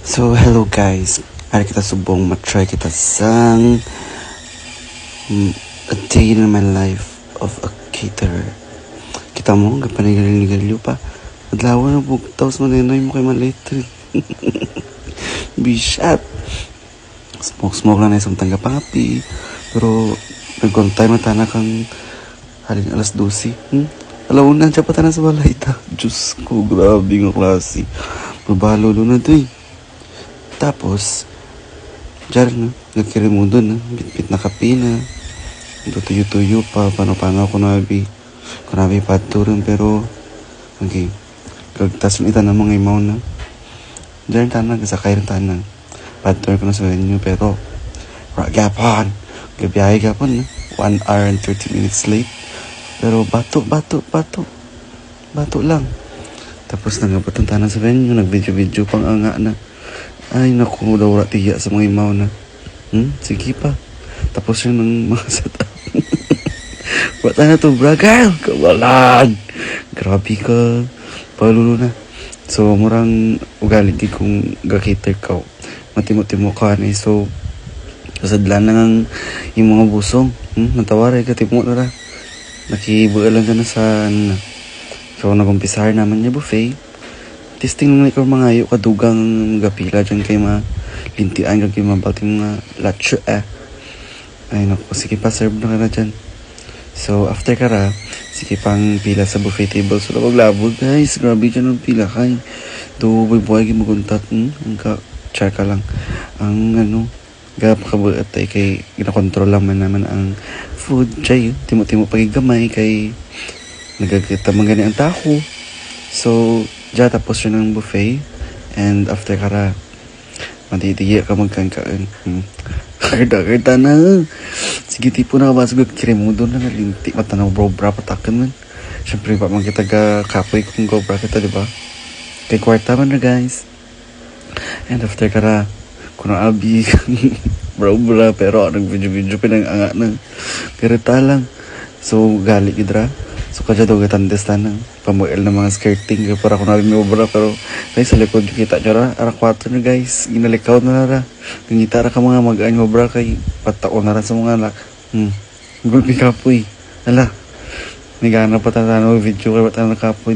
So, hello guys. Hari kita subong matry kita sang a day in my life of a caterer. Kita mo, kapanigaling-ligalyo pa. Adlaw na po, tapos maninoy mo kay malito. Bishop. Smoke lang na isang tanggapapi. Pero, nagkontay matana kang haling alas 12. Alaw na, siya patana sa balay ta. Diyos ko, grabe nga klase. Babalo na to eh. Tapos, dyan na, nagkirim mo dun, bit-bit na kapi na, tuyo-tuyo pa, paano ako nabi, paturin, pero, okay, kagtas ita na mga imaw na, dyan tanang, kasakay rin tanang, paturin ko na sa venue, pero, gapon, gabiyahe gapon, 1 hour and 30 minutes late, pero bato lang, tapos nangabot ang tanang sa venue, nag-video pang anga na, ay naku, daw tiya sa mga imaw na. Sige pa. Tapos yun ng mga setup. Wata na to, bra, girl. Kawalan. Grabe ka. Palulo na. So, murang ugali di kung gakiter ka. Matimo-timo ka na. So, kasadlan lang ang yung mga busong. Natawaray ka, timo na ra. Nakibualan ka na sa, so, nagumpisar naman niya buffet. Testing lang ikaw mga ayo kadugang gapila dyan kay mga lintian kag kay mga bating mga lacho Ay naku, sige pa, serve na ka na dyan. So, after kara, sige pang pila sa buffet table. So, labog guys, grabe dyan ang pila kay. Do, buhay gimuguntat. Ang char ka lang. Ang gap kabuat ay kay ginakontrol lang man naman ang food. Chay, timo-timo pagigamay kay nagagita man gani ang taho. So, dyan tapos yun ang buffet. And after kara, matitiya ka magkangkaan. Karda na. Sige, tipo na kabasag kirimudo na nalinti. Matanaw bro-bra patakan man. Siyempre pa man kita kapoy kung go-bra kita, diba? Kay kwarta man na guys. And after kara, kuno abi bro-bra, pero nag-video pinang-anga na. Karita lang. So, gali gidra. So, kadya daw gatandes na pamuel na mga skirting para ko narin may obra, pero guys, sa likod yung kita nyo ra, ara 4 na guys, ginalikaw na ra, gangita ra ka mga mag-aany obra kay patao na ra sa mga lak. Gulpi kapoy. Ala, nagana pa tanong video kay patang kapoy.